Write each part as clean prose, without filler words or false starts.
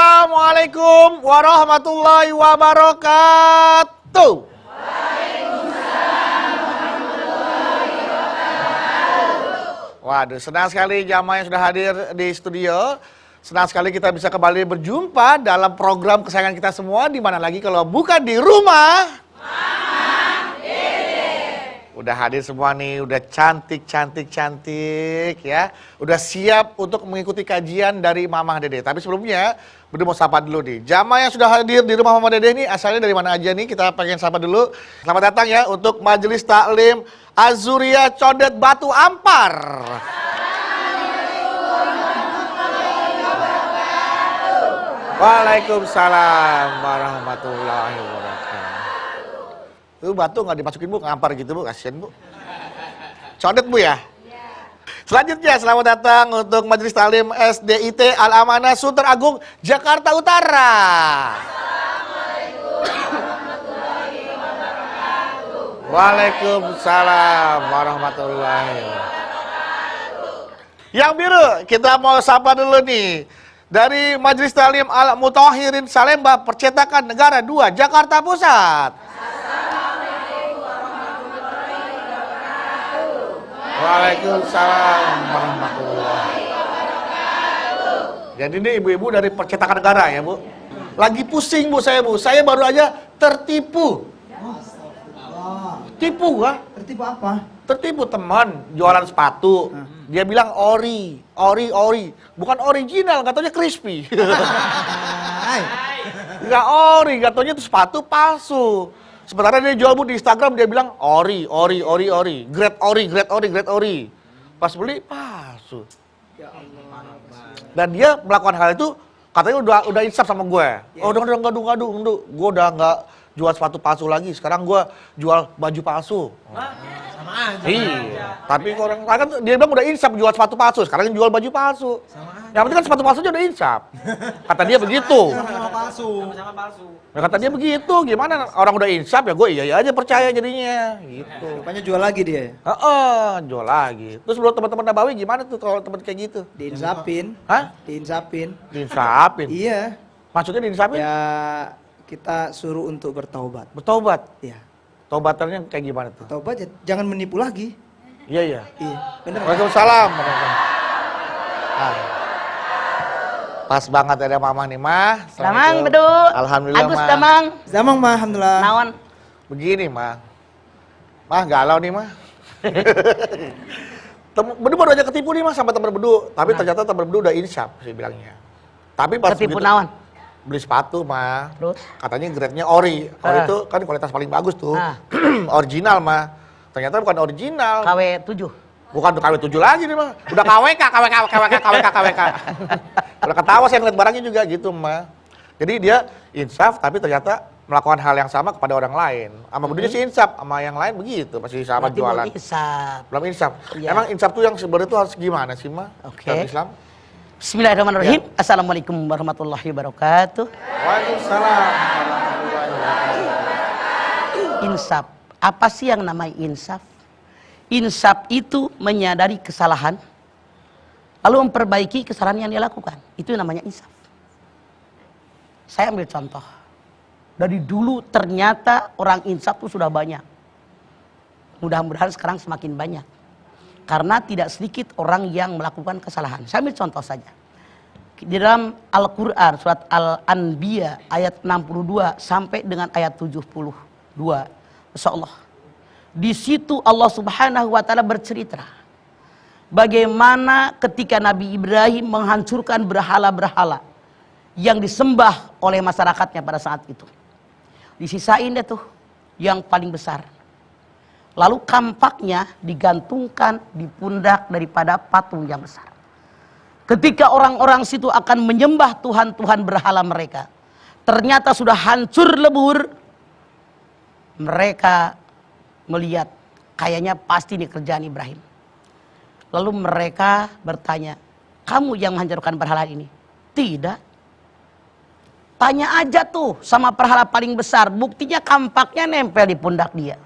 Assalamualaikum warahmatullahi wabarakatuh. Waduh, senang sekali jamaah yang sudah hadir di studio. Senang sekali kita bisa kembali berjumpa dalam program kesayangan kita semua. Di mana lagi kalau bukan di rumah Mama Dede. Udah hadir semua nih, udah cantik ya. Udah siap untuk mengikuti kajian dari Mama Dede. Tapi sebelumnya, Budi mau sapa dulu nih. Jamaah yang sudah hadir di rumah Mama Dede ini asalnya dari mana aja nih? Kita pengen sapa dulu. Selamat datang ya untuk Majelis Taklim Az-Zuriyah Condet Batu Ampar. Waalaikumsalam warahmatullahi wabarakatuh. Itu batu nggak dimasukin Bu, ngampar gitu Bu, kasihan Bu. Condet Bu ya? Selanjutnya selamat datang untuk Majelis Taklim SDIT Al-Amanah Sunter Agung Jakarta Utara. Waalaikumsalam warahmatullahi wabarakatuh. Yang biru kita mau sapa dulu nih. Dari Majelis Taklim Al-Mutahhirin Salemba Percetakan Negara 2 Jakarta Pusat. Assalamualaikum warahmatullahi wabarakatuh. Waalaikumsalam warahmatullahi wabarakatuh. Jadi ini ibu-ibu dari Percetakan Negara ya Bu. Lagi pusing Bu. Saya baru aja tertipu. Tipu gua? Tertipu apa? Tertipu teman jualan sepatu. Dia bilang ori. Bukan original, katanya crispy. Enggak ori, katanya itu sepatu palsu. Sementara dia jual Bu di Instagram, dia bilang ori. Grade ori. Pas beli palsu. Dan dia melakukan hal itu katanya udah insaf sama gue. Oh, udah ngadu. Gue udah nggak jual sepatu palsu lagi. Sekarang gue jual baju palsu. Sama aja. Iya. Tapi orang kan dia bilang udah insaf jual sepatu palsu. Sekarang jual baju palsu. Yang penting kan sepatu palsu aja udah insaf. Kata dia begitu. Sama palsu. Ya, kata dia begitu. Gimana orang udah insaf ya gue iya aja percaya jadinya. Gitu. Rupanya jual lagi dia. Jual lagi. Terus menurut teman-teman Nabawi gimana tuh kalau teman kayak gitu? Diinsapin. Hah? Diinsapin. Diinsapin. Iya. Maksudnya diinsapin? Ya kita suruh untuk bertaubat. Bertobat. Iya. Taubatannya kayak gimana tuh? Taubat ya, jangan menipu lagi. Iya. Iya. Bener. Waalaikumsalam. Pas banget ada Mama nih, Mah. Damang bedu. Alhamdulillah, Agus Mah. damang. Zamang mah alhamdulillah. Naon. Begini, Mah. Mah galau nih, Mah. Bedu baru aja ketipu nih, Mah, sama temen Bedu. Tapi ternyata temen Bedu udah insaf sih bilangnya. Tapi pas Ketipu begitu, naon? beli sepatu, Mah. Terus? Katanya grade-nya ori. Ori itu kan kualitas paling bagus tuh. Original, Mah. Ternyata bukan original. KW 7. Bukan KW 7 lagi nih, Mah. Udah KWK. Udah ketawa saya ngeliat barangnya juga gitu, Mah. Jadi dia insaf tapi ternyata melakukan hal yang sama kepada orang lain. Sama Budinya sih insaf, sama yang lain begitu, masih sama Berarti jualan. belum insaf. Belum insaf. Iya. Emang insaf tuh yang sebenarnya tuh harus gimana sih, Mah? Oke. Dalam Islam? Bismillahirrahmanirrahim. Assalamualaikum warahmatullahi wabarakatuh. Waalaikumsalam warahmatullahi wabarakatuh. Insaf. Apa sih yang namanya insaf? Insaf itu menyadari kesalahan, lalu memperbaiki kesalahan yang dia lakukan. Itu namanya insaf. Saya ambil contoh. Dari dulu ternyata orang insaf itu sudah banyak. Mudah-mudahan sekarang semakin banyak. Karena tidak sedikit orang yang melakukan kesalahan. Saya ambil contoh saja. Di dalam Al-Quran, surat Al-Anbiya, ayat 62 sampai dengan ayat 72. Masya Allah. Di situ Allah Subhanahu wa Ta'ala bercerita bagaimana ketika Nabi Ibrahim menghancurkan berhala-berhala yang disembah oleh masyarakatnya pada saat itu. Disisain deh tuh yang paling besar. Lalu kampaknya digantungkan di pundak daripada patung yang besar. Ketika orang-orang situ akan menyembah Tuhan-Tuhan berhala mereka, ternyata sudah hancur lebur. Mereka melihat kayaknya pasti ini kerjaan Ibrahim. Lalu mereka bertanya, kamu yang menghancurkan berhala ini? Tidak. Tanya aja tuh sama berhala paling besar, buktinya kampaknya nempel di pundak dia.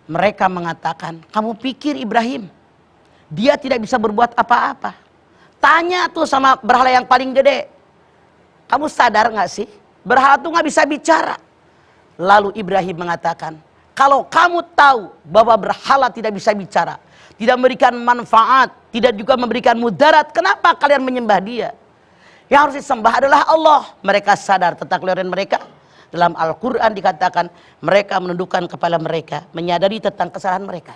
Mereka mengatakan, kamu pikir Ibrahim, dia tidak bisa berbuat apa-apa? Tanya tuh sama berhala yang paling gede. Kamu sadar nggak sih? Berhala itu nggak bisa bicara. Lalu Ibrahim mengatakan, kalau kamu tahu bahwa berhala tidak bisa bicara, tidak memberikan manfaat, tidak juga memberikan mudarat, kenapa kalian menyembah dia? Yang harus disembah adalah Allah. Mereka sadar tentang kelemahan mereka. Dalam Al-Quran dikatakan, mereka menundukkan kepala mereka, menyadari tentang kesalahan mereka.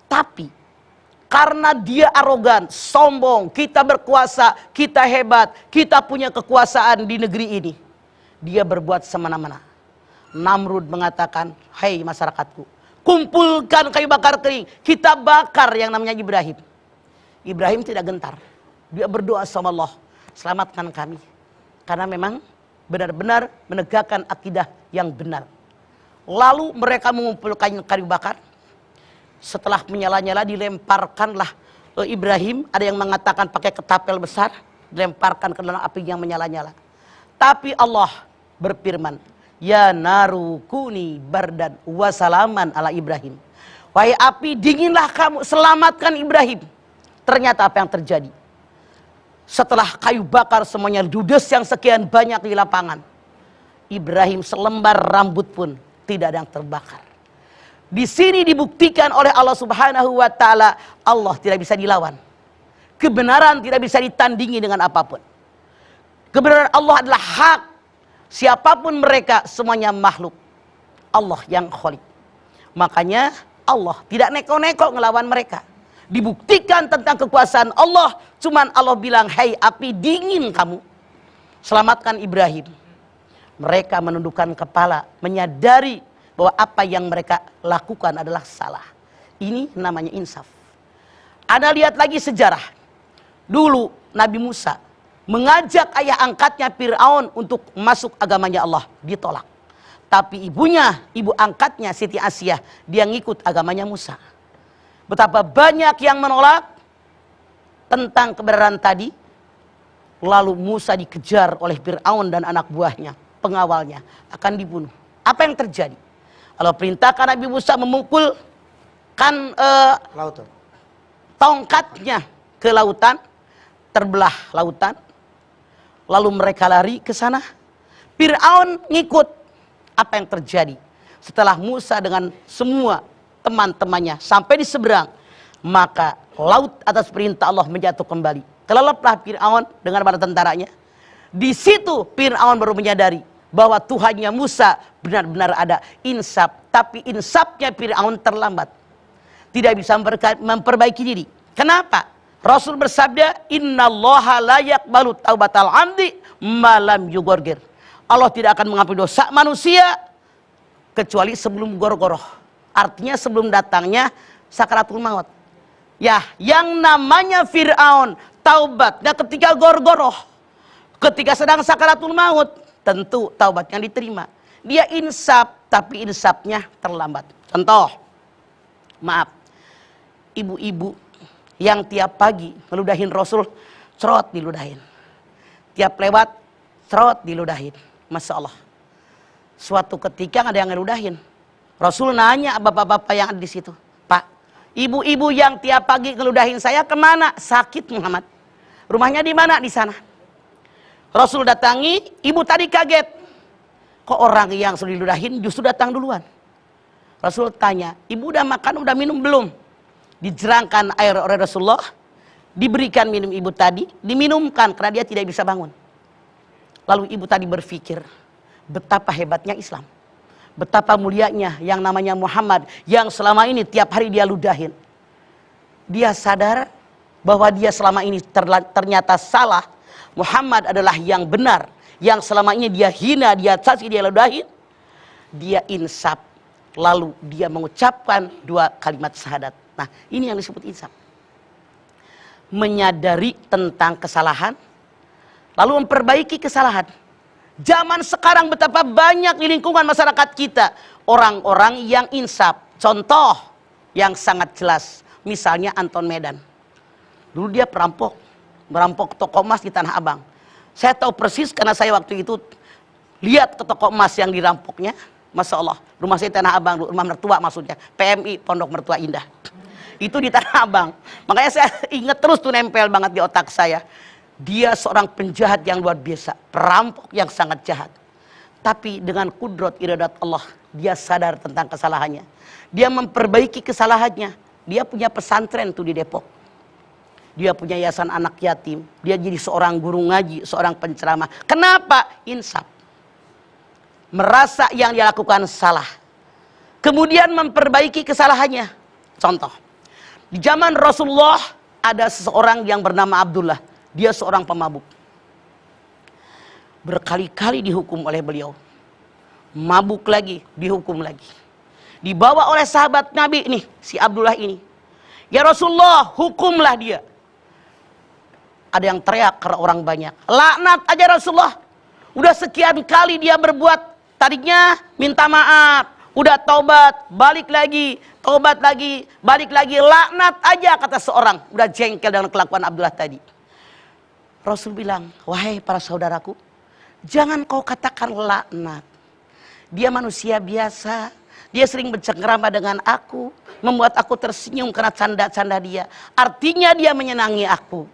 Tapi, karena dia arogan, sombong, kita berkuasa, kita hebat, kita punya kekuasaan di negeri ini. Dia berbuat semena-mena. Namrud mengatakan, hai masyarakatku, kumpulkan kayu bakar kering, kita bakar yang namanya Ibrahim. Ibrahim tidak gentar. Dia berdoa sama Allah, selamatkan kami. Karena memang benar-benar menegakkan akidah yang benar. Lalu mereka mengumpulkan kayu bakar. Setelah menyala-nyala dilemparkanlah Ibrahim. Ada yang mengatakan pakai ketapel besar, dilemparkan ke dalam api yang menyala-nyala. Tapi Allah berfirman, ya naru kuni bardan wasalaman ala Ibrahim. Wahai api, dinginlah kamu, selamatkan Ibrahim. Ternyata apa yang terjadi? Setelah kayu bakar semuanya ludes yang sekian banyak di lapangan, Ibrahim selembar rambut pun tidak ada yang terbakar. Di sini dibuktikan oleh Allah Subhanahu wa taala, Allah tidak bisa dilawan. Kebenaran tidak bisa ditandingi dengan apapun. Kebenaran Allah adalah hak. Siapapun mereka, semuanya makhluk. Allah yang khalik. Makanya Allah tidak neko-neko ngelawan mereka. Dibuktikan tentang kekuasaan Allah. Cuman Allah bilang, hai api dingin kamu, selamatkan Ibrahim. Mereka menundukkan kepala, menyadari bahwa apa yang mereka lakukan adalah salah. Ini namanya insaf. Anda lihat lagi sejarah. Dulu Nabi Musa mengajak ayah angkatnya Fir'aun untuk masuk agamanya Allah, ditolak. Tapi ibunya, ibu angkatnya Siti Asyah, dia ngikut agamanya Musa. Betapa banyak yang menolak tentang kebenaran tadi. Lalu Musa dikejar oleh Fir'aun dan anak buahnya, pengawalnya, akan dibunuh. Apa yang terjadi? Allah perintahkan Nabi Musa memukulkan tongkatnya ke lautan, terbelah lautan. Lalu mereka lari ke sana. Fir'aun ngikut. Apa yang terjadi? Setelah Musa dengan semua teman-temannya sampai di seberang, maka laut atas perintah Allah menjatuh kembali. Kelelaplah Fir'aun dengan para tentaranya. Di situ Fir'aun baru menyadari bahwa Tuhannya Musa benar-benar ada insaf. Tapi insafnya Fir'aun terlambat. Tidak bisa memperbaiki diri. Kenapa? Rasul bersabda, innallaha la yaqbalu taubatal abdi malam yugorgir. Allah tidak akan mengampuni dosa manusia kecuali sebelum gorgoroh. Artinya sebelum datangnya sakaratul maut. Ya, yang namanya Fir'aun taubatnya ketika gorgoroh. Ketika sedang sakaratul maut, tentu taubatnya diterima. Dia insaf, tapi insafnya terlambat. Contoh, maaf, ibu-ibu yang tiap pagi ngeludahin Rasul, cerot diludahin. Tiap lewat, cerot diludahin. Masya Allah. Suatu ketika ada yang ngeludahin. Rasul nanya bapak-bapak yang ada di situ, Pak, ibu-ibu yang tiap pagi ngeludahin saya kemana? Sakit Muhammad. Rumahnya di mana? Di sana. Rasul datangi, ibu tadi kaget. Kok orang yang sudah diludahin justru datang duluan? Rasul tanya, ibu udah makan, udah minum belum? Dijerangkan air oleh Rasulullah, diberikan minum ibu tadi, diminumkan karena dia tidak bisa bangun. Lalu ibu tadi berpikir, betapa hebatnya Islam, betapa mulianya yang namanya Muhammad, yang selama ini tiap hari dia ludahin. Dia sadar bahwa dia selama ini ternyata salah. Muhammad adalah yang benar, yang selama ini dia hina, dia caci, dia ludahin. Dia insaf, lalu dia mengucapkan 2 kalimat syahadat. Nah, ini yang disebut insaf. Menyadari tentang kesalahan, lalu memperbaiki kesalahan. Zaman sekarang betapa banyak di lingkungan masyarakat kita orang-orang yang insaf. Contoh yang sangat jelas, misalnya Anton Medan. Dulu dia merampok toko emas di Tanah Abang. Saya tahu persis karena saya waktu itu lihat ke toko emas yang dirampoknya. Masya Allah, rumah saya di Tanah Abang, rumah mertua maksudnya, PMI Pondok Mertua Indah. Itu di Tanah Abang. Makanya saya ingat terus tuh, nempel banget di otak saya. Dia seorang penjahat yang luar biasa, perampok yang sangat jahat. Tapi dengan kudrat iradat Allah, dia sadar tentang kesalahannya. Dia memperbaiki kesalahannya. Dia punya pesantren tuh di Depok. Dia punya yayasan anak yatim. Dia jadi seorang guru ngaji, seorang penceramah. Kenapa? Insaf. Merasa yang dia lakukan salah. Kemudian memperbaiki kesalahannya. Contoh, di zaman Rasulullah ada seseorang yang bernama Abdullah. Dia seorang pemabuk. Berkali-kali dihukum oleh beliau. Mabuk lagi, dihukum lagi. Dibawa oleh sahabat Nabi nih, si Abdullah ini. Ya Rasulullah, hukumlah dia. Ada yang teriak karena orang banyak. Laknat aja Rasulullah. Udah sekian kali dia berbuat. Tadinya minta maaf. Udah taubat, balik lagi. Taubat lagi, balik lagi. Laknat aja kata seorang. Udah jengkel dengan kelakuan Abdullah tadi. Rasul bilang, wahai para saudaraku, jangan kau katakan laknat. Dia manusia biasa. Dia sering bercengkrama dengan aku. Membuat aku tersenyum karena canda-canda dia. Artinya dia menyenangi aku.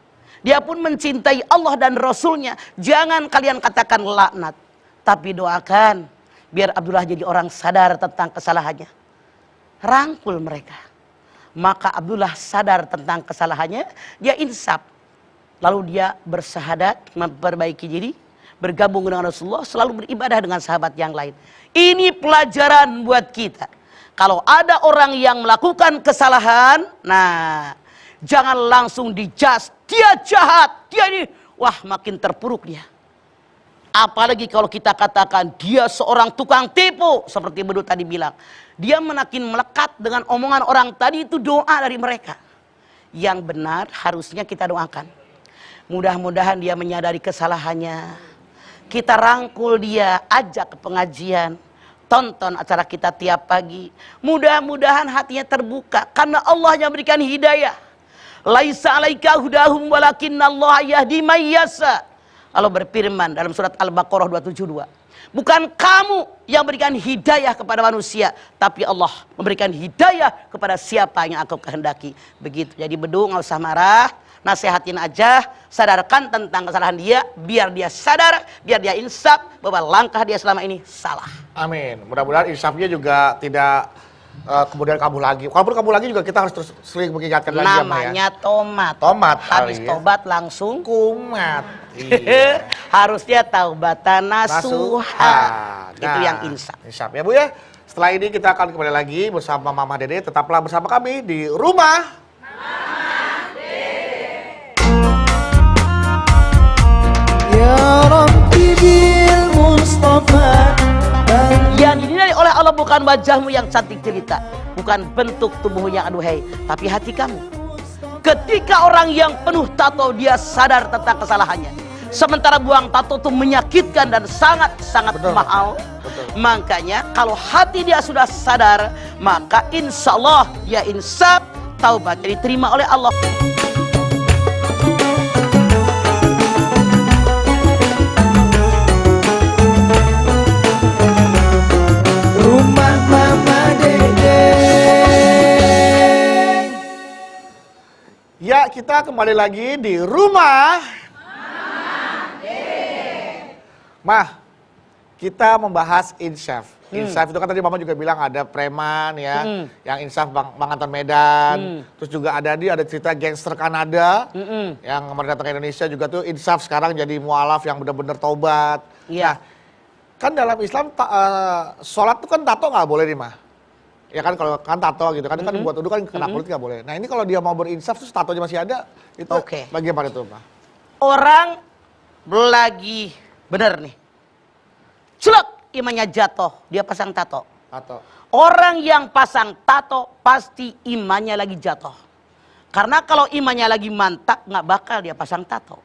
Dia pun mencintai Allah dan Rasulnya. Jangan kalian katakan laknat. Tapi doakan. Biar Abdullah jadi orang sadar tentang kesalahannya. Rangkul mereka. Maka Abdullah sadar tentang kesalahannya. Dia insaf. Lalu dia bersahadat, memperbaiki diri, bergabung dengan Rasulullah, selalu beribadah dengan sahabat yang lain. Ini pelajaran buat kita. Kalau ada orang yang melakukan kesalahan, nah, jangan langsung dijudge, dia jahat, dia ini, wah makin terpuruk dia. Apalagi kalau kita katakan dia seorang tukang tipu, seperti Bedu tadi bilang. Dia makin melekat dengan omongan orang tadi, itu doa dari mereka. Yang benar harusnya kita doakan. Mudah-mudahan dia menyadari kesalahannya. Kita rangkul dia, ajak ke pengajian. Tonton acara kita tiap pagi. Mudah-mudahan hatinya terbuka. Karena Allah yang berikan hidayah. Laisa alaika hudahum walakinnallaha yahdi may yasha. Allah berfirman dalam surat Al-Baqarah 272. Bukan kamu yang berikan hidayah kepada manusia. Tapi Allah memberikan hidayah kepada siapa yang aku kehendaki. Begitu. Jadi Bedu nggak usah marah. Nasihatin aja, sadarkan tentang kesalahan dia, biar dia sadar, biar dia insaf bahwa langkah dia selama ini salah. Amin. Mudah-mudahan insafnya juga tidak kemudian kabur lagi. Kalaupun kabur lagi juga kita harus terus sering mengingatkan lagi. Namanya tomat. Tomat. Habis tobat langsung kumat. Iya. Harusnya taubatan nasuha. Itu Nah, yang insaf. Insaf ya Bu ya. Setelah ini kita akan kembali lagi bersama Mama Dede. Tetaplah bersama kami di rumah. Ya Rabbi bil Mustafa. Yang dinilai oleh Allah bukan wajahmu yang cantik cerita, bukan bentuk tubuhmu yang aduhai, tapi hati kamu. Ketika orang yang penuh tato dia sadar tentang kesalahannya, sementara buang tato itu menyakitkan dan sangat-sangat mahal. Betul. Makanya kalau hati dia sudah sadar, maka insya Allah ya insaf, taubat diterima oleh Allah. Rumah Mama Dede. Ya, kita kembali lagi di rumah. Mah, kita membahas insaf. Insaf itu kan tadi Mama juga bilang ada preman ya, yang insaf Bang Anton Medan. Terus juga ada cerita gangster Kanada yang kemarin datang ke Indonesia juga tuh insaf sekarang jadi mualaf yang benar-benar taubat. Iya. Nah, kan dalam Islam sholat tuh kan tato nggak boleh nih Mah. Ya kan kalau kan tato gitu kan buat udah kan kena politik nggak boleh. Nah ini kalau dia mau berinsaf terus tatonya masih ada, itu bagaimana tuh Mah? Orang lagi bener nih, celok imannya jatuh, dia pasang tato. Orang yang pasang tato pasti imannya lagi jatuh. Karena kalau imannya lagi mantap nggak bakal dia pasang tato.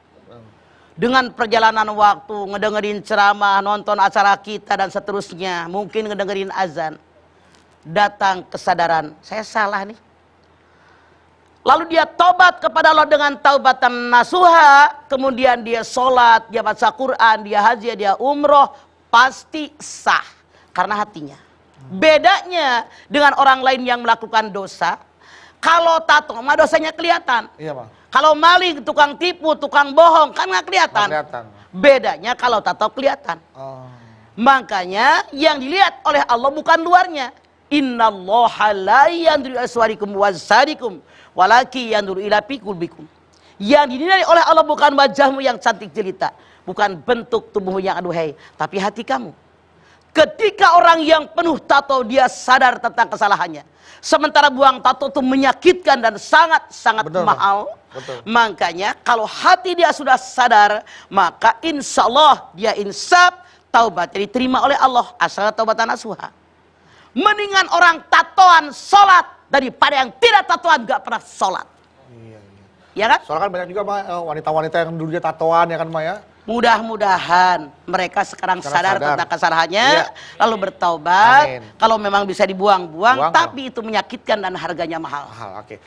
Dengan perjalanan waktu, ngedengerin ceramah, nonton acara kita dan seterusnya, mungkin ngedengerin azan, datang kesadaran, saya salah nih. Lalu dia tobat kepada Allah dengan taubatan nasuha, kemudian dia sholat, dia baca Quran, dia haji, dia umroh, pasti sah karena hatinya. Bedanya dengan orang lain yang melakukan dosa, kalau tato mah dosanya kelihatan. Iya Bang. Kalau maling, tukang tipu, tukang bohong, kan nggak kelihatan. Kelihatan. Bedanya kalau tato kelihatan. Oh. Makanya yang dilihat oleh Allah bukan luarnya. Innallaha la yanzuru ila suwarikum wajsadikum walaki yanzuru ila qulubikum. Yang dinilai oleh Allah bukan wajahmu yang cantik jelita, bukan bentuk tubuhmu yang aduhai, tapi hati kamu. Ketika orang yang penuh tato dia sadar tentang kesalahannya. Sementara buang tato itu menyakitkan dan sangat-sangat mahal. Betul. Makanya kalau hati dia sudah sadar, maka insya Allah dia insaf, taubat diterima oleh Allah. Asal taubatan nasuha. Mendingan orang tatoan sholat daripada yang tidak tatoan gak pernah sholat. Iya. Ya kan? Soalnya kan banyak juga mah wanita-wanita yang dulu dia tatoan ya kan mah ya. Mudah-mudahan mereka sekarang sadar tentang kesalahannya, iya, lalu bertaubat. Amin. Kalau memang bisa dibuang-buang, Buang, tapi itu menyakitkan dan harganya mahal. Mahal, oke.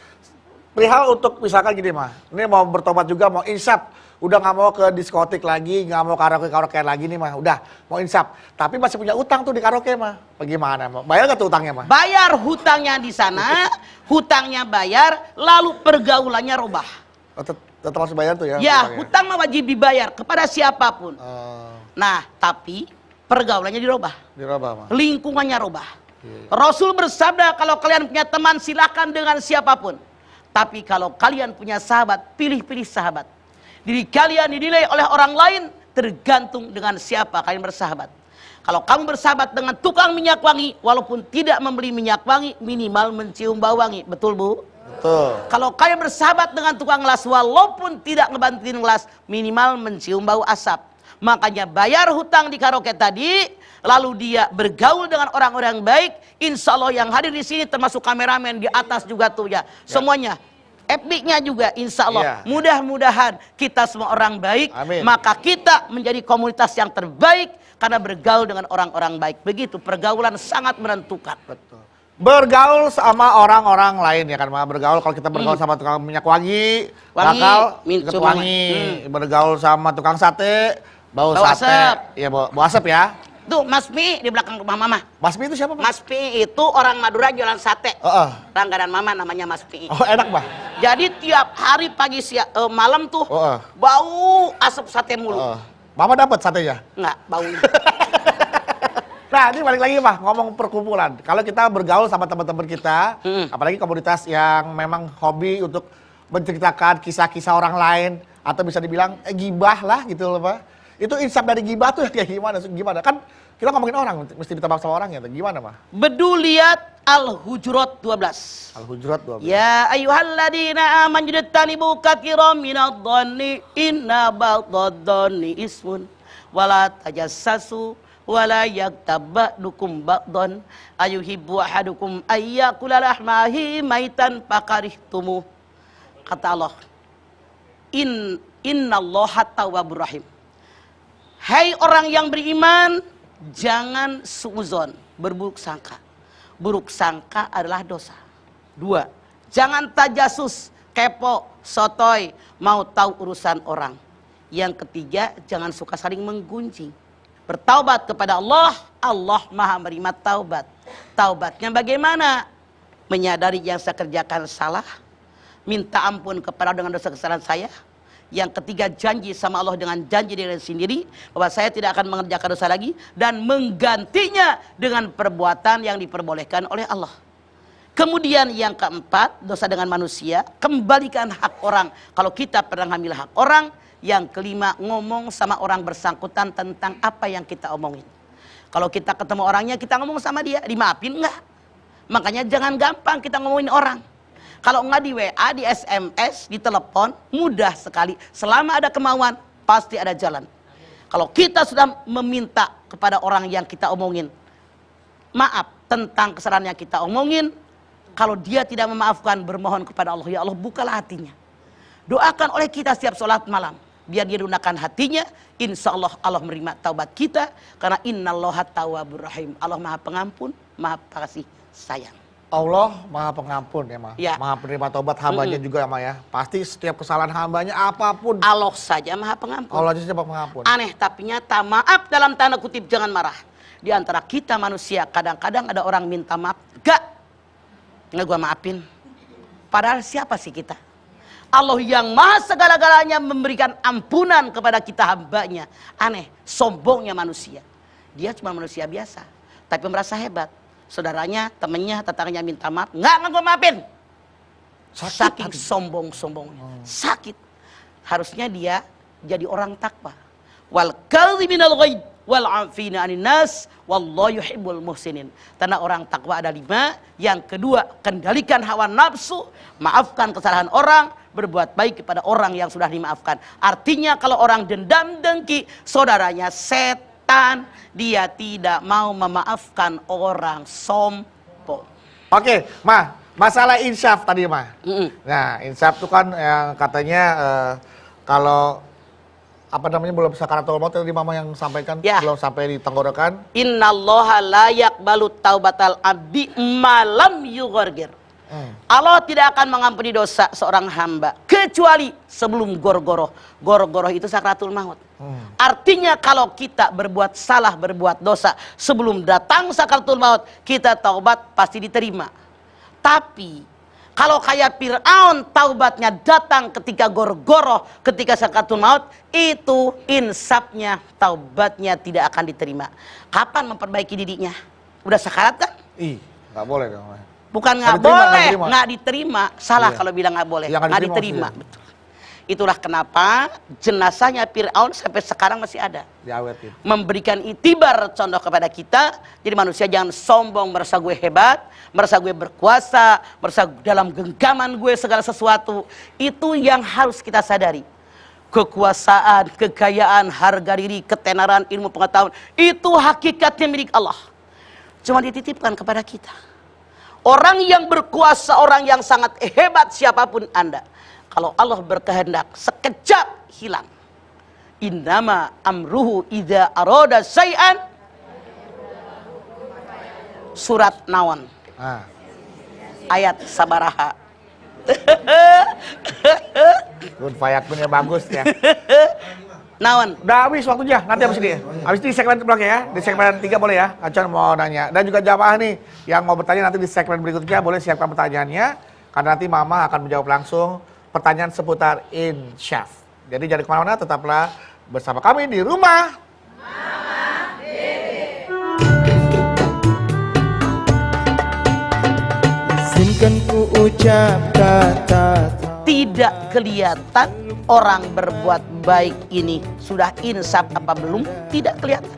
Perihal untuk misalkan gini mah, ini mau bertobat juga, mau insaf, udah nggak mau ke diskotik lagi, nggak mau karaoke lagi nih mah, udah mau insaf. Tapi masih punya utang tuh di karaoke mah, bagaimana mah? Bayar nggak tuh utangnya mah? Bayar hutangnya di sana, hutangnya bayar, lalu pergaulannya robah. Oh, tetap harus bayar tuh ya? Ya, utangnya? hutang mah wajib dibayar kepada siapapun. Nah, tapi pergaulannya dirubah. Dirubah mah. Lingkungannya robah. Iya. Rasul bersabda, kalau kalian punya teman silakan dengan siapapun. Tapi kalau kalian punya sahabat, pilih-pilih sahabat. Diri kalian dinilai oleh orang lain tergantung dengan siapa kalian bersahabat. Kalau kamu bersahabat dengan tukang minyak wangi, walaupun tidak membeli minyak wangi, minimal mencium bau wangi. Betul, Bu? Betul. Kalau kalian bersahabat dengan tukang gelas, walaupun tidak ngebantuin gelas, minimal mencium bau asap. Makanya bayar hutang di karaoke tadi, lalu dia bergaul dengan orang-orang baik. Insya Allah yang hadir di sini termasuk kameramen di atas juga tuh ya. Semuanya. Epicnya juga insya Allah. Mudah-mudahan kita semua orang baik. Amin. Maka kita menjadi komunitas yang terbaik karena bergaul dengan orang-orang baik. Begitu pergaulan sangat menentukan. Betul. Bergaul sama orang-orang lain ya kan, bergaul kalau kita bergaul sama tukang minyak wangi, bakal ikut wangi. Bergaul sama tukang sate, bau sate. Asap. Iya, bau asap ya. Tuh Mas Pi di belakang rumah Mama. Mas Pi itu siapa, Pak? Mas Pi itu orang Madura jualan sate. Langganan Mama namanya Mas Pi. Oh, enak, Pak. Jadi tiap hari pagi malam tuh bau asap sate mulu. Mama dapat satenya? Enggak, baunya. Nah, ini balik lagi Pak, ngomong perkumpulan. Kalau kita bergaul sama teman-teman kita, apalagi komunitas yang memang hobi untuk menceritakan kisah-kisah orang lain, atau bisa dibilang gibah lah gitu loh Pak. Itu insaf dari gibah tuh kayak gimana? Gimana? Kan kita ngomongin orang, mesti ditebak sama orangnya. Gimana Pak? Beduliyat Al-Hujurat 12. Al-Hujurat 12. Ya ayyuhalladzina amanu jtanibu katsiran minadh-dhanni inna ba'dadh-dhanni ismun wala tajassasu wala yaktab ba'dukum ba'dhan ayuhibbu ahadukum ayyakula lahmahi maitan fakarihtumu. Kata Allah, innallaha tawwabur rahim. Hai orang yang beriman, jangan suudzon, berburuk sangka. Buruk sangka adalah dosa. 2, jangan tajasus, kepo, sotoy, mau tahu urusan orang. Yang ketiga, jangan suka saling menggunjing. Bertaubat kepada Allah, Allah maha menerima taubat. Taubatnya bagaimana? Menyadari yang saya kerjakan salah, minta ampun kepada dengan dosa kesalahan saya. Yang ketiga, janji sama Allah dengan janji diri sendiri bahwa saya tidak akan mengerjakan dosa lagi dan menggantinya dengan perbuatan yang diperbolehkan oleh Allah. Kemudian yang keempat, dosa dengan manusia, kembalikan hak orang kalau kita pernah ngambil hak orang. Yang kelima, ngomong sama orang bersangkutan tentang apa yang kita omongin. Kalau kita ketemu orangnya, kita ngomong sama dia, dimaafin enggak? Makanya jangan gampang kita ngomongin orang. Kalau enggak di WA, di SMS, di telepon, mudah sekali. Selama ada kemauan, pasti ada jalan. Kalau kita sudah meminta kepada orang yang kita omongin maaf tentang kesalahan yang kita omongin, kalau dia tidak memaafkan, bermohon kepada Allah, ya Allah bukalah hatinya. Doakan oleh kita setiap sholat malam. Biar dia lunakan hatinya, insya Allah Allah menerima taubat kita. Karena innallaha tawwabur rahim. Allah maha pengampun, maha kasih sayang. Allah maha pengampun ya Ma. Ya. Maha penerima taubat hambanya juga ya Ma ya. Pasti setiap kesalahan hambanya apapun. Allah saja maha pengampun. Allah saja maha pengampun. Aneh tapi nyata, maaf dalam tanda kutip, jangan marah. Di antara kita manusia kadang-kadang ada orang minta maaf. Enggak gua maafin. Padahal siapa sih kita? Allah yang maha segala-galanya memberikan ampunan kepada kita hambanya. Aneh, sombongnya manusia. Dia cuma manusia biasa, tapi merasa hebat. Saudaranya, temannya, tetangganya minta maaf, nggak maafin. Saking sombong-sombongnya. Sakit. Harusnya dia jadi orang takwa. Wal kadhiminal ghaib wal 'afina 'anil nas wallahu yuhibbul muhsinin. Karena orang takwa ada 5. Yang kedua, kendalikan hawa nafsu, maafkan kesalahan orang, berbuat baik kepada orang yang sudah dimaafkan. Artinya kalau orang dendam dengki, saudaranya setan, dia tidak mau memaafkan orang sombong. Oke, Ma, masalah insaf tadi, Ma. Nah, insaf itu kan yang katanya kalau apa namanya belum sakaratul maut tadi Mama yang sampaikan, Ya. belum sampai di tenggorokan. Innallaha la yaqbalu taubatal abdi malam yughargir. Allah tidak akan mengampuni dosa seorang hamba kecuali sebelum gorgoroh. Gorgoroh itu sakratul maut. Artinya kalau kita berbuat salah, berbuat dosa sebelum datang sakratul maut, kita taubat pasti diterima. Tapi kalau kayak Fir'aun taubatnya datang ketika gorgoroh, ketika sakratul maut, itu insafnya, taubatnya tidak akan diterima. Kapan memperbaiki dirinya? Udah sakarat kan? Ih, nggak boleh dong. Bukan Nggak nggak diterima, boleh, nggak diterima. nggak diterima. Salah Iya. kalau bilang nggak boleh, Yang nggak diterima. Betul. Itulah kenapa jenazahnya Fir'aun sampai sekarang masih ada. Diawetin. Memberikan itibar contoh kepada kita. Jadi manusia jangan sombong, merasa gue hebat, merasa gue berkuasa, merasa dalam genggaman gue segala sesuatu. Itu yang harus kita sadari. Kekuasaan, kekayaan, harga diri, ketenaran, ilmu pengetahuan, itu hakikatnya milik Allah. Cuma dititipkan kepada kita. Orang yang berkuasa, orang yang sangat hebat siapapun Anda, kalau Allah berkehendak sekejap hilang. Innama amruhu idza arada syai'an. Surat Naon. Nah, Ayat Sabaraha. kun fayakunnya bagus ya. Naon. Udah habis waktunya, nanti habis ini. Habis ini di segmen belakang ya. Di segmen 3 boleh ya. Acan mau nanya. Dan juga jamaah nih yang mau bertanya nanti di segmen berikutnya boleh siapkan pertanyaannya. Karena nanti Mama akan menjawab langsung pertanyaan seputar insyaf. Jadi jangan kemana-mana, tetaplah bersama kami di rumah. Izinkan ku ucap kata Tidak kelihatan orang berbuat baik ini sudah insaf apa belum, tidak kelihatan.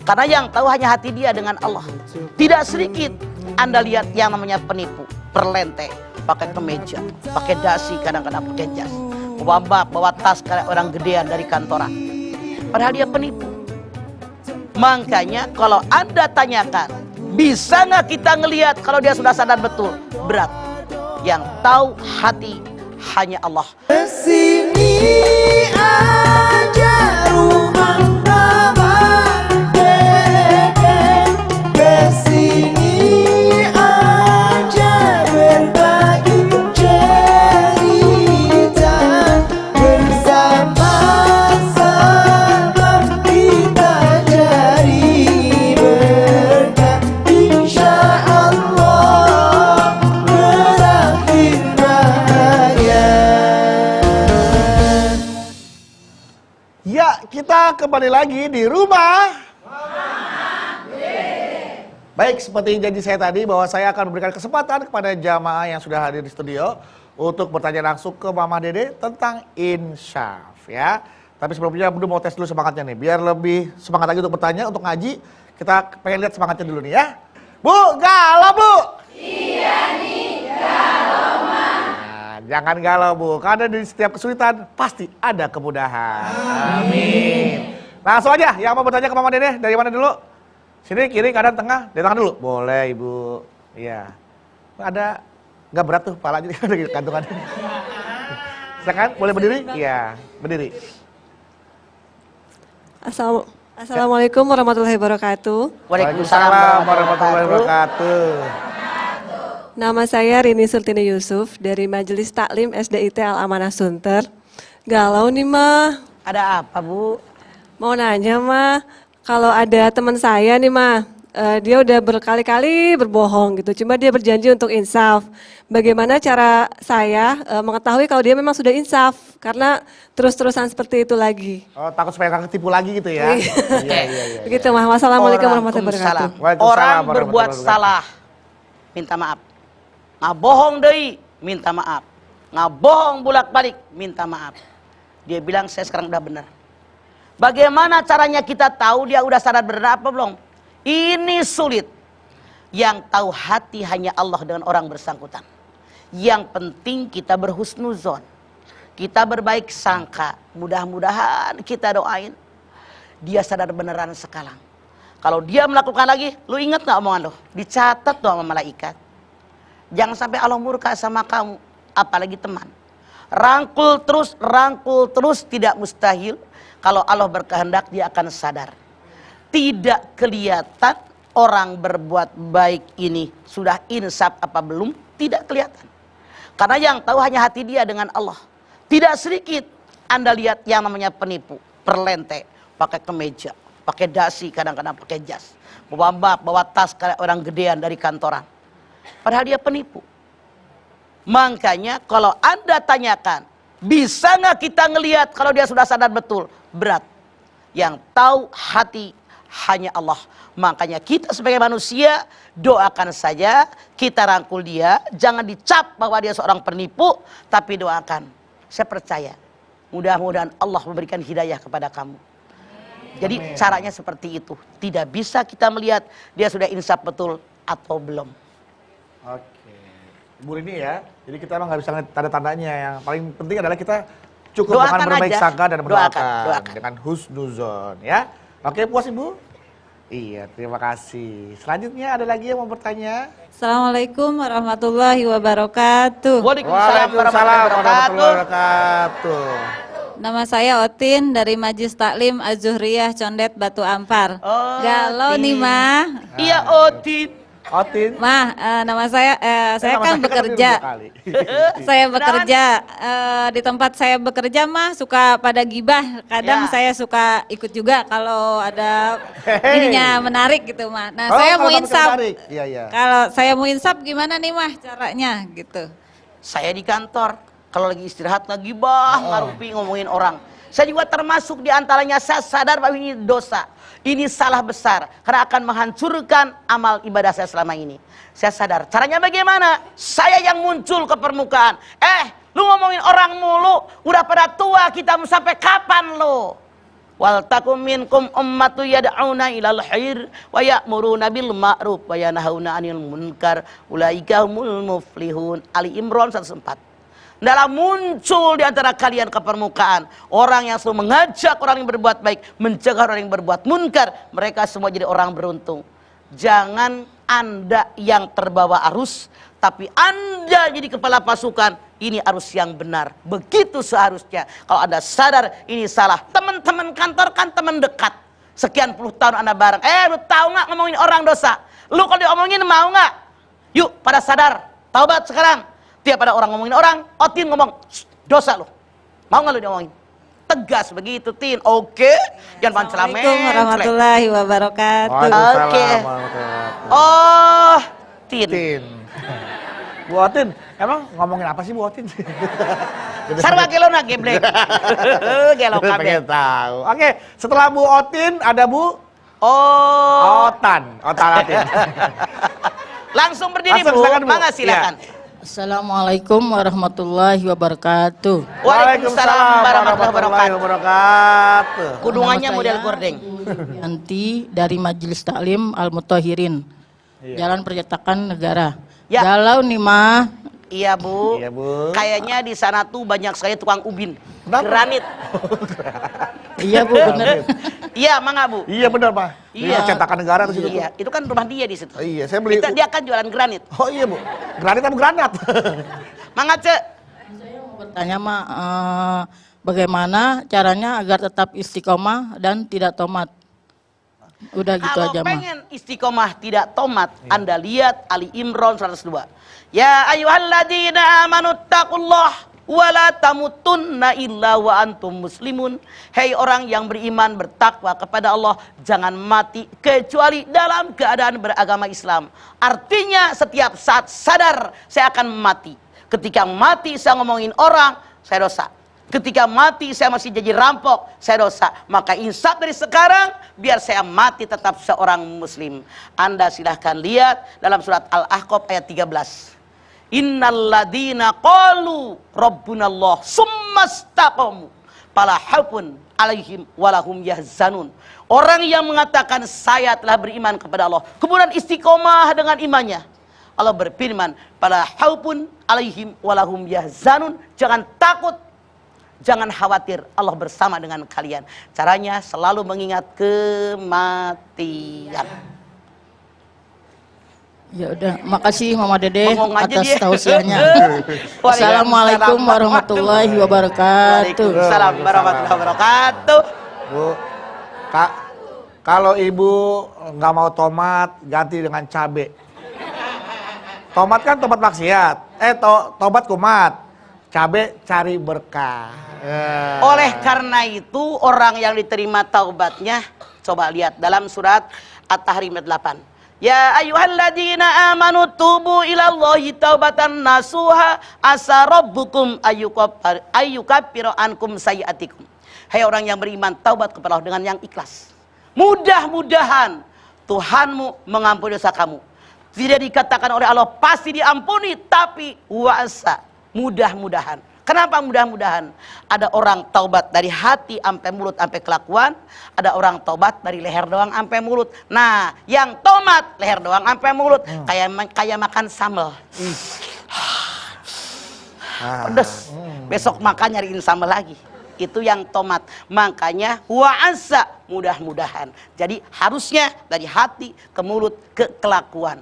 Karena yang tahu hanya hati dia dengan Allah. Tidak sedikit Anda lihat yang namanya penipu, perlente, pakai kemeja, pakai dasi, kadang-kadang pakai jas, bawa tas kayak orang gedean dari kantoran. Padahal dia penipu. Makanya kalau Anda tanyakan, bisa nggak kita ngelihat kalau dia sudah sadar betul? Berat. Yang tahu hati hanya Allah. Kesini aja rumah mama dede. Kesini aja berbagi cerita. Bersama-sama kita jadi berkah. Insya Allah berakhir bahagia. Ya, kita kembali lagi di rumah. Baik, seperti janji saya tadi bahwa saya akan memberikan kesempatan kepada jamaah yang sudah hadir di studio untuk bertanya langsung ke Mama Dede tentang insyaf ya. Tapi sebelumnya Bunda mau tes dulu semangatnya nih, biar lebih semangat lagi untuk bertanya, untuk ngaji. Kita pengen lihat semangatnya dulu nih ya. Bu, galau Bu. Jangan galau Bu, karena di setiap kesulitan pasti ada kemudahan. Amin. Langsung aja, yang mau bertanya ke Mama Dede, dari mana dulu? Sini, kiri, kanan, tengah, dari tangan dulu. Boleh Ibu. Iya. Ada, nggak berat tuh, pala aja di kantungan. Silakan, boleh berdiri? Iya, berdiri. Assalamualaikum warahmatullahi wabarakatuh. Waalaikumsalam warahmatullahi wabarakatuh. Nama saya Rini Sultini Yusuf dari Majelis Taklim SDIT Al-Amanah Sunter. Galau nih mah, Ada apa Bu? mau nanya mah, kalau ada teman saya nih mah, dia udah berkali-kali berbohong gitu. Cuma dia berjanji untuk insaf. Bagaimana cara saya mengetahui kalau dia memang sudah insaf? Karena terus-terusan seperti itu lagi. Oh, takut supaya nggak ketipu lagi gitu ya. Iya. Begitu Mah. Wassalamualaikum warahmatullahi wabarakatuh. Waalaikumsalam Orang warahmatullahi berbuat wabarakatuh. salah, minta maaf. Ngabohong deui, minta maaf. Ngabohong bolak-balik, minta maaf. Dia bilang saya sekarang udah benar. Bagaimana caranya kita tahu dia udah sadar benar apa belum? Ini sulit. Yang tahu hati hanya Allah dengan orang bersangkutan. Yang penting kita berhusnuzon. Kita berbaik sangka. Mudah-mudahan kita doain. Dia sadar beneran sekarang. Kalau dia melakukan lagi, lu ingat gak omongan lo? Dicatat tuh sama malaikat. Jangan sampai Allah murka sama kamu. Apalagi teman. Rangkul terus tidak mustahil. Kalau Allah berkehendak dia akan sadar. Tidak kelihatan orang berbuat baik ini sudah insaf apa belum, tidak kelihatan. Karena yang tahu hanya hati dia dengan Allah. Tidak sedikit Anda lihat yang namanya penipu, perlente, pakai kemeja, pakai dasi, kadang-kadang pakai jas, bawa map, bawa tas kayak orang gedean dari kantoran. Padahal dia penipu. Makanya kalau Anda tanyakan, bisa nggak kita ngelihat kalau dia sudah sadar betul? Berat. Yang tahu hati hanya Allah. Makanya kita sebagai manusia doakan saja, kita rangkul dia, jangan dicap bahwa dia seorang penipu, tapi doakan. Saya percaya, mudah-mudahan Allah memberikan hidayah kepada kamu. Jadi caranya seperti itu. Tidak bisa kita melihat dia sudah insaf betul atau belum. Oke, Bu Rini ya. Jadi kita emang nggak bisa ngeliat tanda-tandanya. Yang paling penting adalah kita cukup Doakan dengan berbaik aja. sangka dan mendoakan Doakan. dengan husnuzon ya. Oke, puas Ibu? Iya, terima kasih. Selanjutnya ada lagi yang mau bertanya? Assalamualaikum warahmatullahi wabarakatuh. Waalaikumsalam warahmatullahi wabarakatuh. wabarakatuh. Nama saya Otin dari Majelis Taklim Az-Zuhriyah Condet Batu Ampar. Galau nih Mah. Iya Otin. Otin. Mah, nama saya Nama kan saya bekerja. dua kali. Saya bekerja di tempat saya bekerja mah suka pada gibah. Kadang Ya. saya suka ikut juga kalau ada ininya menarik gitu mah. Nah, Oh, saya kalau mau topiknya insaf. menarik. Iya, iya. Kalau saya mau insaf gimana nih mah caranya gitu. Saya di kantor, kalau lagi istirahat lagi ngarupi ngomongin orang. Saya juga termasuk di antaranya, saya sadar bahwa ini dosa. Ini salah besar, karena akan menghancurkan amal ibadah saya selama ini. Saya sadar, caranya bagaimana? Saya yang muncul ke permukaan. Lu ngomongin orang mulu, udah pada tua kita mau sampai kapan lu? Wal takum minkum ummatu yad'una ilal khair wa ya'muruna bil ma'ruf wa yanhauna 'anil munkar ulaika humul muflihun. Ali Imran 104. Hendaklah muncul di antara kalian ke permukaan orang yang selalu mengajak orang yang berbuat baik, mencegah orang yang berbuat munkar. Mereka semua jadi orang beruntung. Jangan Anda yang terbawa arus, tapi Anda jadi kepala pasukan. Ini arus yang benar. Begitu seharusnya. Kalau Anda sadar ini salah, teman-teman kantor kan teman dekat. Sekian puluh tahun Anda bareng. Lu tahu nggak ngomongin orang dosa? Lu kalau diomongin mau nggak? Yuk pada sadar, taubat sekarang. Tiap ada orang ngomongin orang, Otin ngomong, dosa lo. Mau nggak lo diomongin? Tegas begitu, Tin. Oke. Jangan pancelamen. Assalamualaikum warahmatullahi wabarakatuh. Waalaikumsalam Oke. warahmatullahi wabarakatuh. Oh, Tin. Tin. Bu Otin, emang ngomongin apa sih Bu Otin? Sarwa gelo na geblek. Gelo Pengen kabeh. tahu. Oke, setelah Bu Otin ada Bu Oh, Otan. Otan Otin. langsung berdiri Langsung, Bu. silakan, Bu. Mangga silakan. Assalamualaikum warahmatullahi wabarakatuh. Waalaikumsalam warahmatullahi wabarakatuh. Kudungannya Nama model saya gordeng. Yanti dari Majelis Taklim Al-Mutahirin. Jalan Percetakan Negara. Ya. Galau nih mah. Iya Bu. Iya, Bu. Kayaknya di sana tuh banyak sekali tukang ubin. Kenapa? Granit. Iya Bu bener. Iya, mangga Bu. Iya benar Pak. Iya. Cetakan negara di situ. Iya, itu kan rumah dia di situ. Oh, iya, saya beli. Dia kan jualan granit. Oh iya Bu. Granit apa granat? Mangga Cek. Bertanya mah bagaimana caranya agar tetap istiqomah dan tidak tomat. Udah gitu Kalau aja mah. pengen istiqomah tidak tomat, Anda lihat Ali Imran 102. Ya ayyuhalladzina amanu taqullah wala tamutunna illa wa antum muslimun. Hei orang yang beriman bertakwa kepada Allah, jangan mati kecuali dalam keadaan beragama Islam. Artinya setiap saat sadar saya akan mati. Ketika mati saya ngomongin orang, saya dosa. Ketika mati saya masih jadi rampok, saya dosa. Maka insaf dari sekarang biar saya mati tetap seorang muslim. Anda silahkan lihat dalam surat Al-Ahqaf ayat 13. Innalladzina qalu rabbunallah summastaqamu fala khaufun alaihim walahum yahzanun. Orang yang mengatakan saya telah beriman kepada Allah, kemudian istiqomah dengan imannya, Allah berfirman, fala khaufun alaihim walahum yahzanun. Jangan takut, jangan khawatir, Allah bersama dengan kalian. Caranya selalu mengingat kematian. Ya udah, makasih Mama Dede Bengong aja atas dia. tausiahnya. Assalamualaikum warahmatullahi wabarakatuh. Waalaikumsalam warahmatullahi wabarakatuh. Bu, Kak, kalau ibu nggak mau tomat, ganti dengan cabe. Tomat kan tomat maksiat, tobat kumat, cabe cari berkah. Oleh karena itu orang yang diterima taubatnya, coba lihat dalam surat At-Tahrim 8. Ya ayyuhalladzina amanu tubu ilallahi taubatan nasuha asa rabbukum ayyukaffiru ankum sayyi'atikum. Hai orang yang beriman, taubat kepada Allah dengan yang ikhlas. Mudah-mudahan Tuhanmu mengampuni dosa kamu. Tidak dikatakan oleh Allah pasti diampuni, tapi wa'asa, mudah-mudahan. Kenapa mudah-mudahan? Ada orang taubat dari hati sampai mulut sampai kelakuan, ada orang taubat dari leher doang sampai mulut. Nah, yang tomat leher doang sampai mulut, kayak makan sambal. Pedes. Besok makan nyariin sambal lagi. Itu yang tomat. Makanya wa'asa, mudah-mudahan. Jadi harusnya dari hati ke mulut ke kelakuan.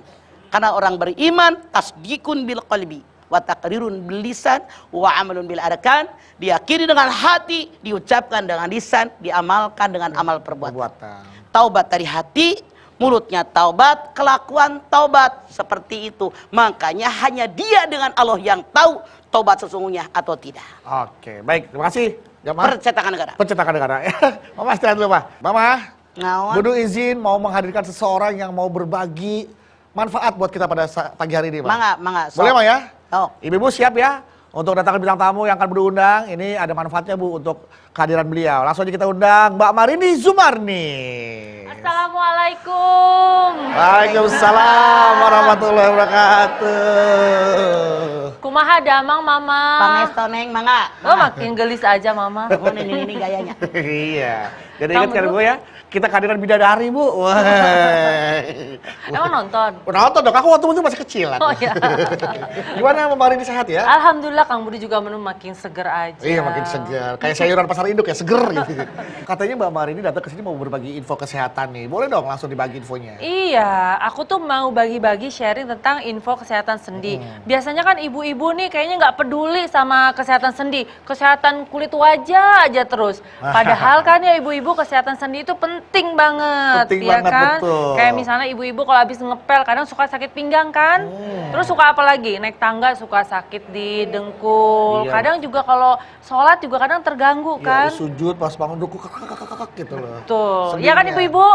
Karena orang beriman tasdikun bil qalbi wa taqrirun bil lisan wa amalun bil arkan, diyakini dengan hati, diucapkan dengan lisan, diamalkan dengan amal perbuatan. Taubat dari hati, mulutnya taubat, kelakuan taubat, seperti itu. Makanya hanya dia dengan Allah yang tahu taubat sesungguhnya atau tidak. Oke, baik, terima kasih. Percetakan negara. Percetakan negara. Mama istirahat dulu, Pak. Mama, Ngawan. Budu izin mau menghadirkan seseorang yang mau berbagi manfaat buat kita pada pagi hari ini, Pak. Mangga. Boleh, Ma, ya? Oh. Ibu-ibu siap ya untuk datangkan bintang tamu yang akan berundang. Ini ada manfaatnya, Bu, untuk kehadiran beliau. Langsung aja kita undang Mbak Marini Zumarni. Assalamualaikum. Waalaikumsalam warahmatullahi wabarakatuh. Kumaha damang mama. Pangestoneng mangga. Oh makin gelis aja mama. Oh, ini gayanya. Iya. Jadi Kamu ingat kan, dulu? Bu, ya? Kita kehadiran bidadari, Bu. Wah. Emang nonton? Nonton dong, aku waktu itu masih kecil. Oh ya. Gimana Mbak Marini, sehat ya? Alhamdulillah Kang Budi juga menu makin seger aja. Iya, makin segar. Kayak sayuran pasar induk ya, seger gitu. Katanya Mbak Marini datang ke sini mau berbagi info kesehatan nih. Boleh dong langsung dibagi infonya. Iya, aku tuh mau bagi-bagi sharing tentang info kesehatan sendi. Biasanya kan ibu-ibu nih kayaknya nggak peduli sama kesehatan sendi, kesehatan kulit wajah aja terus. Padahal kan ya ibu-ibu kesehatan sendi itu penting banget, Penting ya banget, kan? betul. Kayak misalnya ibu-ibu kalau habis ngepel kadang suka sakit pinggang kan? Terus suka apa lagi? Naik tangga suka sakit di dengkul. Iya. Kadang juga kalau sholat juga kadang terganggu kan? Iya, sujud pas bangun dulu gitu loh. Tuh, ya kan Sendinya. ibu-ibu?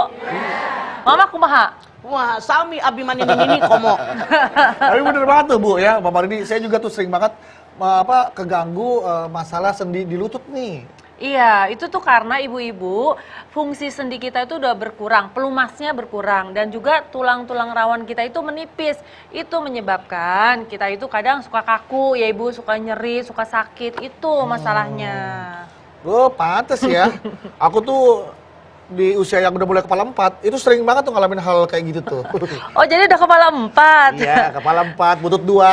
Mama kumaha? Wah, sami abi mani ini komo. Tapi bener banget tuh, Bu, ya. Mbak Marini, saya juga tuh sering banget keganggu masalah sendi di lutut nih. Iya, itu tuh karena ibu-ibu fungsi sendi kita itu udah berkurang, pelumasnya berkurang dan juga tulang-tulang rawan kita itu menipis. Itu menyebabkan kita itu kadang suka kaku, ya ibu, suka nyeri, suka sakit, itu masalahnya. Oh, pantes ya. Aku tuh di usia yang udah mulai kepala 4, itu sering banget tuh ngalamin hal kayak gitu tuh. Oh, jadi udah kepala 4. Iya, kepala 4, butut 2.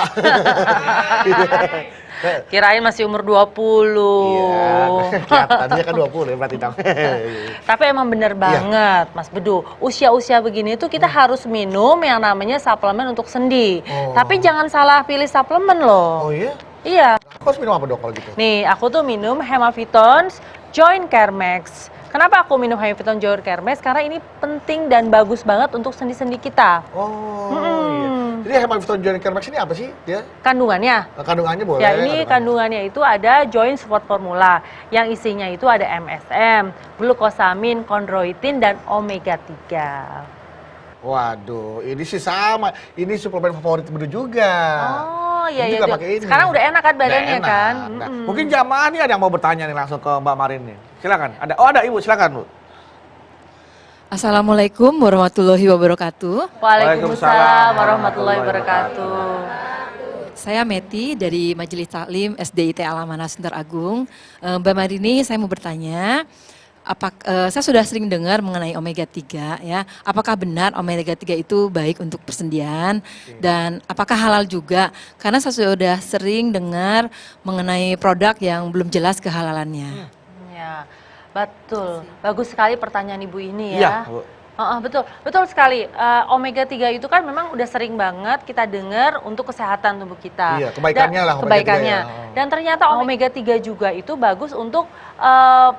Kirain masih umur 20. Iya, kelihatannya kan 20 ya berarti dong. Tapi emang bener banget, Mas Bedu. Usia-usia begini tuh kita harus minum yang namanya suplemen untuk sendi. Tapi jangan salah pilih suplemen loh. Oh iya? Iya. Aku harus minum apa dong kalau gitu? Nih, aku tuh minum Hemavitons Joint Care Max. Kenapa aku minum Hemifiton Joy Kermes? Karena ini penting dan bagus banget untuk sendi-sendi kita. Oh iya. Jadi Hemifiton Joy Kermes ini apa sih dia? Kandungannya. Kandungannya boleh. Ya, ini kandungannya itu ada joint support formula yang isinya itu ada MSM, glukosamin, kondroitin dan omega 3. Waduh, ini sih sama. Ini suplemen favorit Bedu juga. Oh iya Ini iya. juga Dok. pakai ini. Sekarang udah enak kan badannya Udah enak. kan? Nah, mungkin jamaah nih ada yang mau bertanya nih langsung ke Mbak Marin nih. Silakan. Ada Ibu, silakan Bu. Assalamualaikum warahmatullahi wabarakatuh. Waalaikumsalam warahmatullahi wabarakatuh. Saya Meti dari Majelis Taklim SDIT Alamana Sunter Agung. Mbak Marini, saya mau bertanya, saya sudah sering dengar mengenai omega 3 ya. Apakah benar omega 3 itu baik untuk persendian dan apakah halal juga? Karena saya sudah sering dengar mengenai produk yang belum jelas kehalalannya. Ya, betul. Bagus sekali pertanyaan Ibu ini Iya, ya. Bu. Betul sekali. Omega 3 itu kan memang udah sering banget kita dengar untuk kesehatan tubuh kita. Iya, kebaikannya lah omega 3 Kebaikannya. ya. Dan ternyata omega 3 juga itu bagus untuk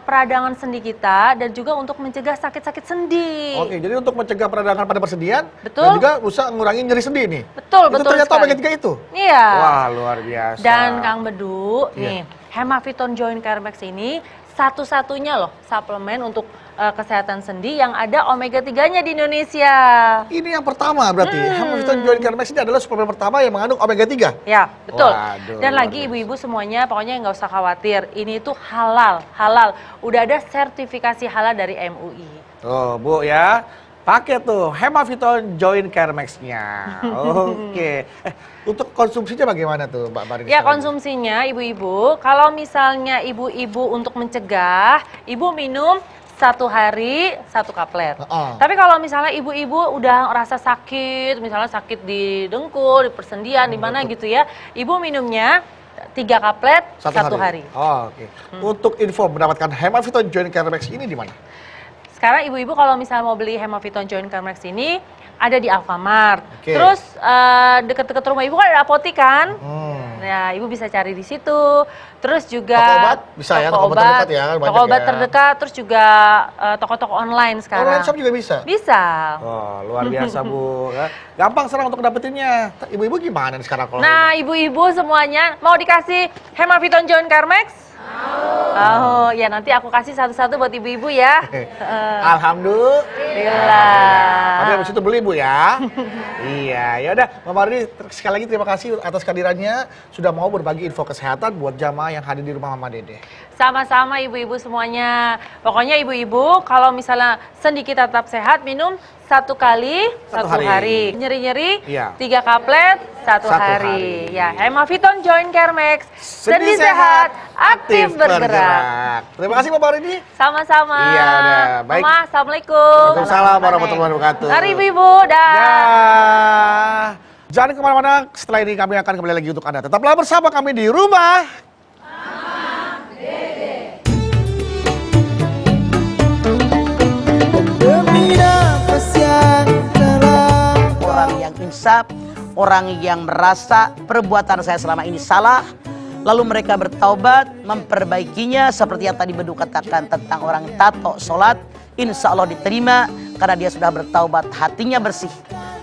peradangan sendi kita dan juga untuk mencegah sakit-sakit sendi. Oke, jadi untuk mencegah peradangan pada persendian Betul. dan juga bisa mengurangi nyeri sendi nih. Betul, Itu betul ternyata sekali. omega 3 itu. Iya. Wah, luar biasa. Dan Kang Bedu, Iya. nih, Hemafiton Joint Carmex ini satu-satunya loh suplemen untuk kesehatan sendi yang ada omega 3-nya di Indonesia. Ini yang pertama berarti. Hemafiton Joy Kermes ini adalah suplemen pertama yang mengandung omega 3. Ya, betul. Waduh, Dan luar lagi biasa. ibu-ibu semuanya pokoknya nggak usah khawatir. Ini itu halal. Udah ada sertifikasi halal dari MUI. Tuh, Bu ya. Pakai tuh Hemafiton Joy Kermes-nya. Oke. Untuk konsumsinya bagaimana tuh, Mbak Marini? Ya, sekarang? konsumsinya ibu-ibu, kalau misalnya ibu-ibu untuk mencegah, ibu minum 1 hari 1 kaplet. Tapi kalau misalnya ibu-ibu udah rasa sakit, misalnya sakit di dengkul, di persendian, di mana gitu ya, ibu minumnya 3 kaplet 1 hari. Oh, oke. Untuk info mendapatkan Hemafiton Joy Kermes ini di mana? Sekarang ibu-ibu kalau misalnya mau beli Hemafiton Joint Carmex ini ada di Alfamart. Oke. Terus deket-deket rumah ibu kan ada apotik kan? Nah, ibu bisa cari di situ. Terus juga Toko obat bisa ya, toko obat terdekat ya, banyak toko obat ya. terdekat, terus juga toko-toko online sekarang. Online shop juga bisa? Bisa. Oh, luar biasa, Bu. Ya, gampang sekarang untuk dapetinnya. Ibu-ibu gimana nih sekarang kalau Nah, ibu-ibu semuanya mau dikasih Hemafiton Joint Carmex? Oh, ya nanti aku kasih satu-satu buat ibu-ibu ya. Alhamdulillah. Tapi habis itu beli Bu ya. Iya, ya udah Mbak Marini sekali lagi terima kasih atas kehadirannya sudah mau berbagi info kesehatan buat jamaah yang hadir di rumah Mama Dede. Sama-sama ibu-ibu semuanya. Pokoknya ibu-ibu kalau misalnya sendi kita tetap sehat minum 1 kali 1 hari. Nyeri-nyeri Iya. 3 kaplet 1 hari. Ya, Hemafiton Joint Carmex. Sendi sehat, aktif bergerak. Terima kasih Mbak Marini. Sama-sama. Iya, udah. Baik. Mama, Assalamualaikum. Waalaikumsalam warahmatullahi wabarakatuh. Mari ibu-ibu, dah. Dah. Jangan kemana-mana, setelah ini kami akan kembali lagi untuk Anda. Tetaplah bersama kami di rumah. Demi nafas yang telah Orang yang insaf, orang yang merasa perbuatan saya selama ini salah, lalu mereka bertaubat, memperbaikinya seperti yang tadi Bedu katakan tentang orang tato sholat, insya Allah diterima karena dia sudah bertaubat, hatinya bersih.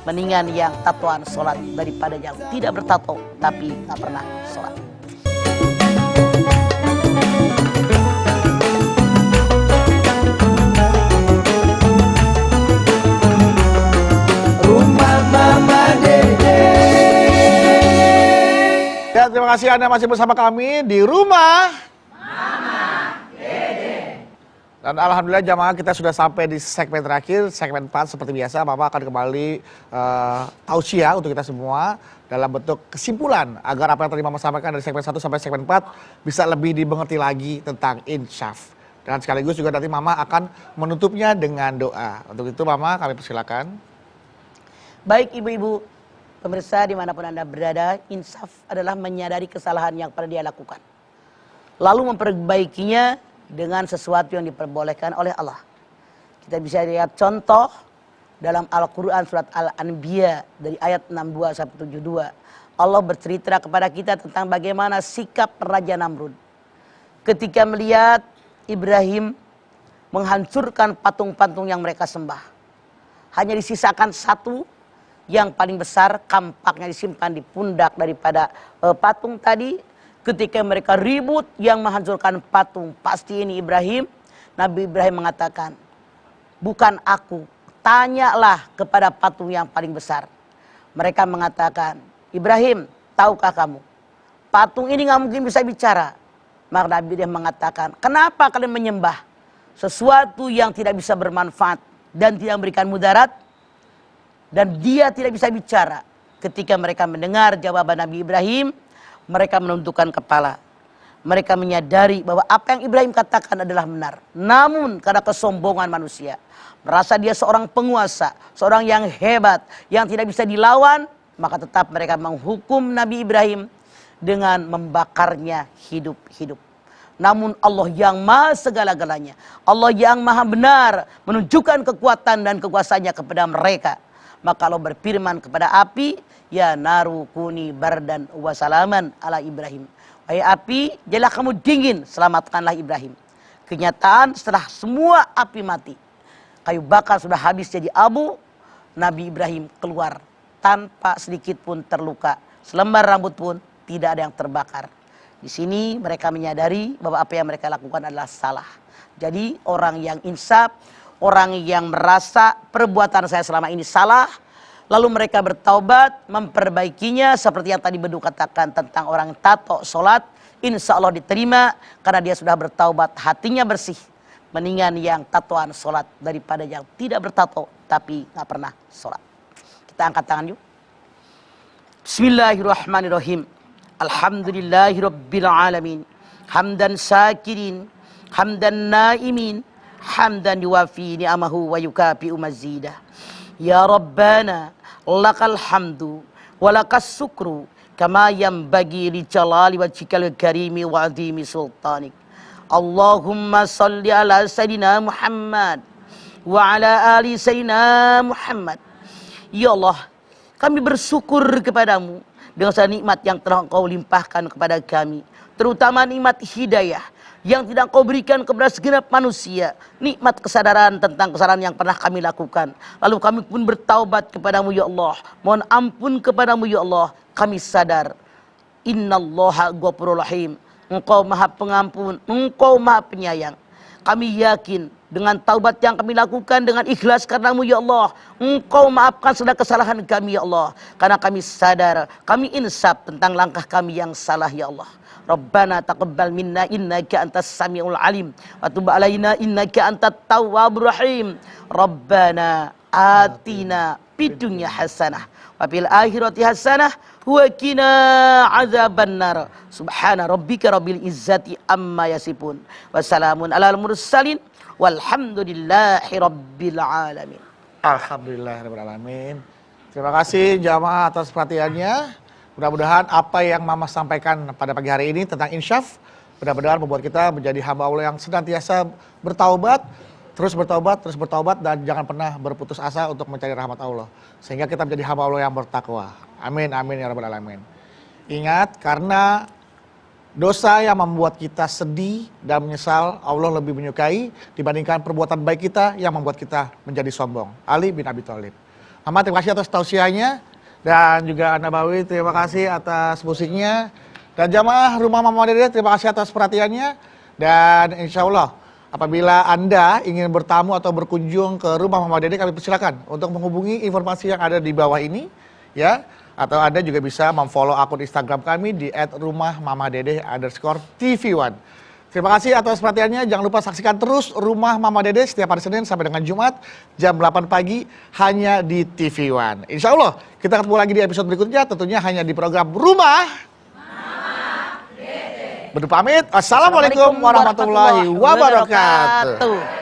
Mendingan yang tatoan sholat daripada yang tidak bertato tapi tak pernah sholat. rumah Mama Dede. Ya, terima kasih Anda masih bersama kami di rumah. Dan alhamdulillah jamaah kita sudah sampai di segmen terakhir, segmen 4 seperti biasa. Mama akan kembali tausiah untuk kita semua dalam bentuk kesimpulan agar apa yang tadi Mama sampaikan dari segmen 1 sampai segmen 4 bisa lebih dimengerti lagi tentang insyaf. Dan sekaligus juga nanti Mama akan menutupnya dengan doa. Untuk itu Mama kami persilakan. Baik ibu-ibu, pemirsa dimanapun Anda berada, insaf adalah menyadari kesalahan yang pernah dia lakukan. Lalu memperbaikinya dengan sesuatu yang diperbolehkan oleh Allah. Kita bisa lihat contoh dalam Al-Quran surat Al-Anbiya dari ayat 62 sampai 72. Allah bercerita kepada kita tentang bagaimana sikap Raja Namrud. Ketika melihat Ibrahim menghancurkan patung-patung yang mereka sembah. Hanya disisakan satu yang paling besar, kampaknya disimpan di pundak daripada patung tadi. Ketika mereka ribut yang menghancurkan patung, pasti ini Ibrahim. Nabi Ibrahim mengatakan, bukan aku, tanyalah kepada patung yang paling besar. Mereka mengatakan, Ibrahim, tahukah kamu, patung ini nggak mungkin bisa bicara. Maka Nabi Ibrahim mengatakan, kenapa kalian menyembah sesuatu yang tidak bisa bermanfaat dan tidak memberikan mudarat, dan dia tidak bisa bicara? Ketika mereka mendengar jawaban Nabi Ibrahim, mereka menundukkan kepala. Mereka menyadari bahwa apa yang Ibrahim katakan adalah benar. Namun karena kesombongan manusia, merasa dia seorang penguasa, seorang yang hebat, yang tidak bisa dilawan, maka tetap mereka menghukum Nabi Ibrahim dengan membakarnya hidup-hidup. Namun Allah yang maha segala-galanya, Allah yang maha benar, menunjukkan kekuatan dan kekuasaannya kepada mereka. Maka Allah berfirman kepada api, ya naru kuni bardan wa salaman ala Ibrahim. Wahai api, jadilah kamu dingin, selamatkanlah Ibrahim. Kenyataan setelah semua api mati, kayu bakar sudah habis jadi abu, Nabi Ibrahim keluar tanpa sedikit pun terluka. Selembar rambut pun tidak ada yang terbakar. Di sini mereka menyadari bahwa apa yang mereka lakukan adalah salah. Jadi orang yang insaf, orang yang merasa perbuatan saya selama ini salah, lalu mereka bertaubat, memperbaikinya seperti yang tadi Bedu katakan tentang orang tato sholat, insya Allah diterima karena dia sudah bertaubat, hatinya bersih. Mendingan yang tatoan sholat daripada yang tidak bertato tapi nggak pernah sholat. Kita angkat tangan yuk. Bismillahirrahmanirrahim. Alhamdulillahirabbil alamin. Hamdan syakirin, hamdan naimin, hamdan yuwafi ni'amahu wa yukafi'u mazidah. Ya Rabbana lakal hamdu walakas sukru kama yanbaghi li jalali wajhikal karimi wa azimi sultanik. Allahumma salli ala sayyidina Muhammad wa ala ali sayyidina Muhammad. Ya Allah, kami bersyukur kepadamu dengan segala nikmat yang telah Engkau limpahkan kepada kami, terutama nikmat hidayah yang tidak Engkau berikan kepada segenap manusia, nikmat kesadaran tentang kesalahan yang pernah kami lakukan. Lalu kami pun bertaubat kepadamu ya Allah, mohon ampun kepadamu ya Allah. Kami sadar innallaha ghafurur rahim, Engkau maha pengampun, Engkau maha penyayang. Kami yakin dengan taubat yang kami lakukan dengan ikhlas karenamu ya Allah, Engkau maafkan segala kesalahan kami ya Allah. Karena kami sadar, kami insaf tentang langkah kami yang salah ya Allah. Rabbana taqabbal minna innaka antas samiul alim wa tub alaina innaka antat tawwabur rahim. Rabbana atina fid dunya hasanah wa fil akhirati hasanah wa qina adzabannar. Subhana rabbika rabbil izzati amma yasifun wa salamun alal mursalin walhamdulillahi rabbil alamin. Alhamdulillahirabbil alamin. Terima kasih jamaah atas perhatiannya. Mudah-mudahan apa yang Mama sampaikan pada pagi hari ini tentang insyaf, benar-benar membuat kita menjadi hamba Allah yang senantiasa bertaubat, terus bertaubat, dan jangan pernah berputus asa untuk mencari rahmat Allah. Sehingga kita menjadi hamba Allah yang bertakwa. Amin, amin ya rabbal alamin. Ingat, karena dosa yang membuat kita sedih dan menyesal, Allah lebih menyukai dibandingkan perbuatan baik kita yang membuat kita menjadi sombong. Ali bin Abi Thalib. Mama, terima kasih atas tausiahnya. Dan juga Nabawi, terima kasih atas musiknya. Dan jamaah Rumah Mama Dede, terima kasih atas perhatiannya. Dan insya Allah, apabila Anda ingin bertamu atau berkunjung ke Rumah Mama Dede, kami persilakan untuk menghubungi informasi yang ada di bawah ini, ya. Atau Anda juga bisa memfollow akun Instagram kami di @rumahmamadede_tv1. Terima kasih atas perhatiannya. Jangan lupa saksikan terus Rumah Mama Dede setiap hari Senin sampai dengan Jumat jam 8 pagi hanya di TV One. Insya Allah kita ketemu lagi di episode berikutnya, tentunya hanya di program Rumah Mama Dede. Bedu pamit. Assalamualaikum warahmatullahi wabarakatuh.